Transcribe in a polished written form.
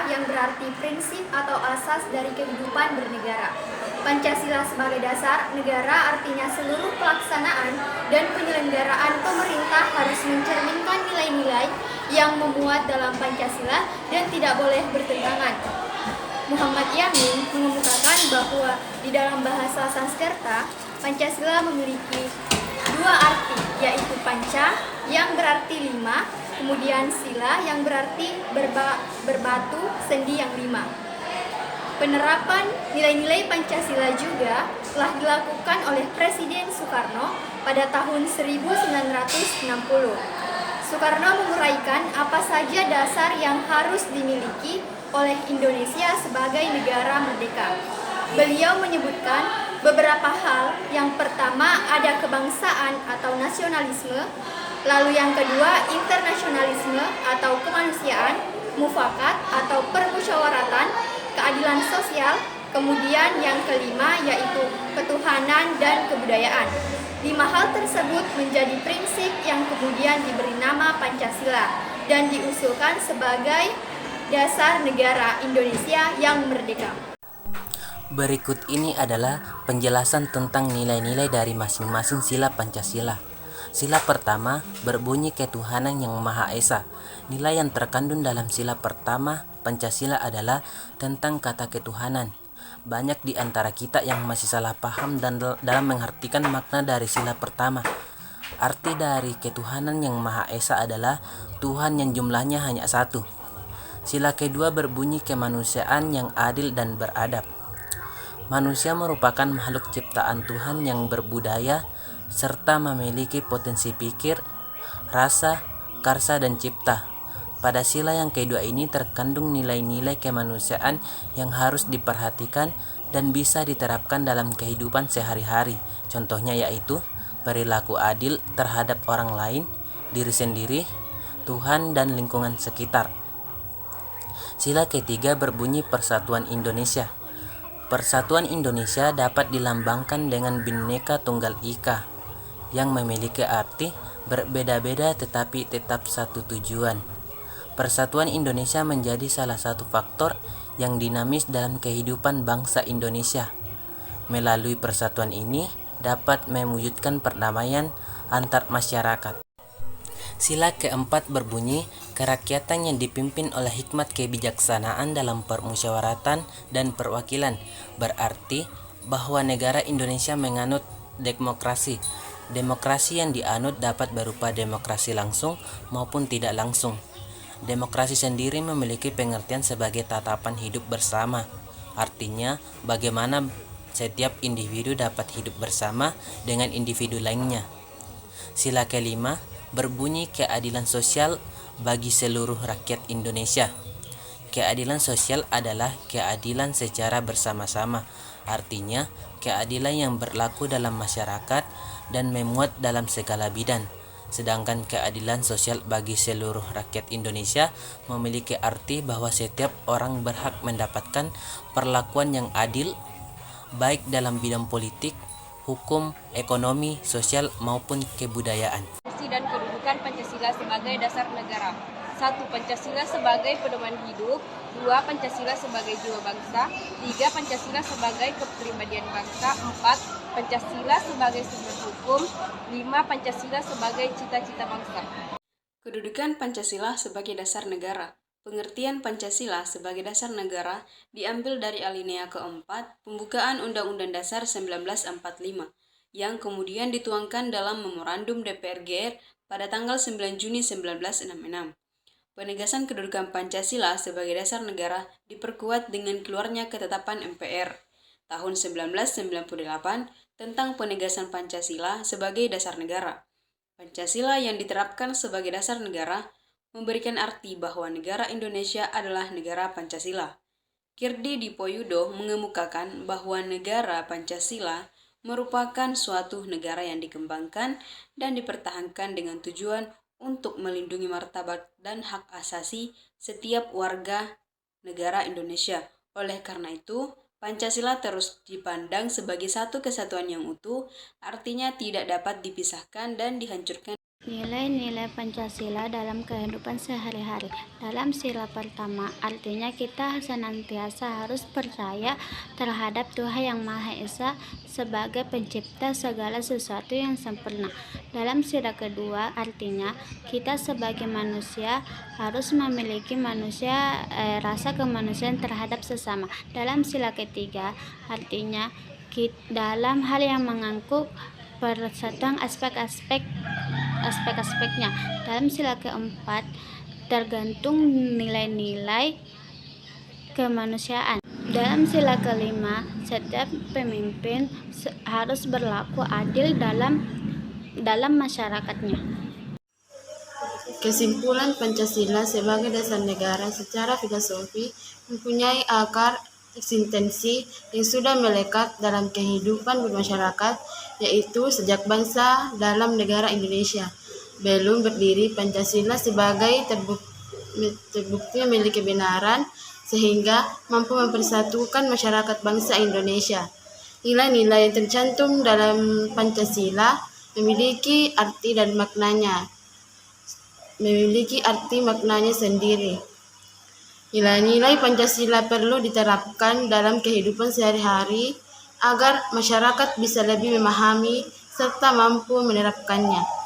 Pancasila yang berarti prinsip atau asas dari kehidupan bernegara. Pancasila sebagai dasar negara artinya seluruh pelaksanaan dan penyelenggaraan pemerintah harus mencerminkan nilai-nilai yang memuat dalam Pancasila dan tidak boleh bertentangan. Muhammad Yamin mengemukakan bahwa di dalam bahasa Sanskerta, Pancasila memiliki dua arti, yaitu panca yang berarti lima, kemudian sila yang berarti berbatu sendi yang lima. Penerapan nilai-nilai Pancasila juga telah dilakukan oleh Presiden Soekarno pada tahun 1960. Soekarno menguraikan apa saja dasar yang harus dimiliki oleh Indonesia sebagai negara merdeka. Beliau menyebutkan beberapa hal. Yang pertama ada kebangsaan atau nasionalisme, lalu yang kedua internasionalisme atau kemanusiaan, mufakat atau permusyawaratan, keadilan sosial, kemudian yang kelima yaitu ketuhanan dan kebudayaan. 5 hal tersebut menjadi prinsip yang kemudian diberi nama Pancasila dan diusulkan sebagai dasar negara Indonesia yang merdeka. Berikut ini adalah penjelasan tentang nilai-nilai dari masing-masing sila Pancasila. Sila pertama berbunyi ketuhanan yang Maha Esa. Nilai yang terkandung dalam sila pertama Pancasila adalah tentang kata ketuhanan. Banyak di antara kita yang masih salah paham dan dalam mengartikan makna dari sila pertama. Arti dari ketuhanan yang Maha Esa adalah Tuhan yang jumlahnya hanya satu. Sila kedua berbunyi kemanusiaan yang adil dan beradab. Manusia merupakan makhluk ciptaan Tuhan yang berbudaya serta memiliki potensi pikir, rasa, karsa, dan cipta. Pada sila yang kedua ini terkandung nilai-nilai kemanusiaan yang harus diperhatikan dan bisa diterapkan dalam kehidupan sehari-hari. Contohnya yaitu perilaku adil terhadap orang lain, diri sendiri, Tuhan, dan lingkungan sekitar. Sila ketiga berbunyi Persatuan Indonesia. Persatuan Indonesia dapat dilambangkan dengan Bhinneka Tunggal Ika yang memiliki arti berbeda-beda tetapi tetap satu tujuan. Persatuan Indonesia menjadi salah satu faktor yang dinamis dalam kehidupan bangsa Indonesia. Melalui persatuan ini dapat mewujudkan perdamaian antar masyarakat. Sila keempat berbunyi kerakyatan yang dipimpin oleh hikmat kebijaksanaan dalam permusyawaratan dan perwakilan. Berarti bahwa negara Indonesia menganut demokrasi. Demokrasi yang dianut dapat berupa demokrasi langsung maupun tidak langsung. Demokrasi sendiri memiliki pengertian sebagai tatapan hidup bersama. Artinya bagaimana setiap individu dapat hidup bersama dengan individu lainnya. Sila kelima berbunyi keadilan sosial bagi seluruh rakyat Indonesia. Keadilan sosial adalah keadilan secara bersama-sama. Artinya, keadilan yang berlaku dalam masyarakat dan memuat dalam segala bidang. Sedangkan keadilan sosial bagi seluruh rakyat Indonesia memiliki arti bahwa setiap orang berhak mendapatkan perlakuan yang adil, baik dalam bidang politik, hukum, ekonomi, sosial, maupun kebudayaan. Dan kedudukan Pancasila sebagai dasar negara. 1. Pancasila sebagai pedoman hidup. 2. Pancasila sebagai jiwa bangsa. 3. Pancasila sebagai kepribadian bangsa. 4. Pancasila sebagai sumber hukum. 5. Pancasila sebagai cita-cita bangsa. Kedudukan Pancasila sebagai dasar negara. Pengertian Pancasila sebagai dasar negara diambil dari alinea keempat pembukaan Undang-Undang Dasar 1945 yang kemudian dituangkan dalam Memorandum DPR GR pada tanggal 9 Juni 1966. Penegasan kedudukan Pancasila sebagai dasar negara diperkuat dengan keluarnya ketetapan MPR tahun 1998 tentang penegasan Pancasila sebagai dasar negara. Pancasila yang diterapkan sebagai dasar negara memberikan arti bahwa negara Indonesia adalah negara Pancasila. Kirdi Dipoyudo mengemukakan bahwa negara Pancasila merupakan suatu negara yang dikembangkan dan dipertahankan dengan tujuan untuk melindungi martabat dan hak asasi setiap warga negara Indonesia. Oleh karena itu, Pancasila terus dipandang sebagai satu kesatuan yang utuh, artinya tidak dapat dipisahkan dan dihancurkan. Nilai-nilai Pancasila dalam kehidupan sehari-hari. Dalam sila pertama, artinya kita senantiasa harus percaya terhadap Tuhan Yang Maha Esa sebagai pencipta segala sesuatu yang sempurna. Dalam sila kedua, artinya kita sebagai manusia harus memiliki rasa kemanusiaan terhadap sesama. Dalam sila ketiga, artinya dalam hal yang mengangkut persatuan aspek-aspeknya. Dalam sila keempat, tergantung nilai-nilai kemanusiaan. Dalam sila kelima, setiap pemimpin harus berlaku adil dalam masyarakatnya. Kesimpulan, Pancasila sebagai dasar negara secara filosofi mempunyai akar eksistensi yang sudah melekat dalam kehidupan bermasyarakat, yaitu sejak bangsa dalam negara Indonesia belum berdiri. Pancasila sebagai terbukti memiliki kebenaran sehingga mampu mempersatukan masyarakat bangsa Indonesia. Nilai-nilai yang tercantum dalam Pancasila memiliki arti maknanya sendiri. Nilai-nilai Pancasila perlu diterapkan dalam kehidupan sehari-hari agar masyarakat bisa lebih memahami serta mampu menerapkannya.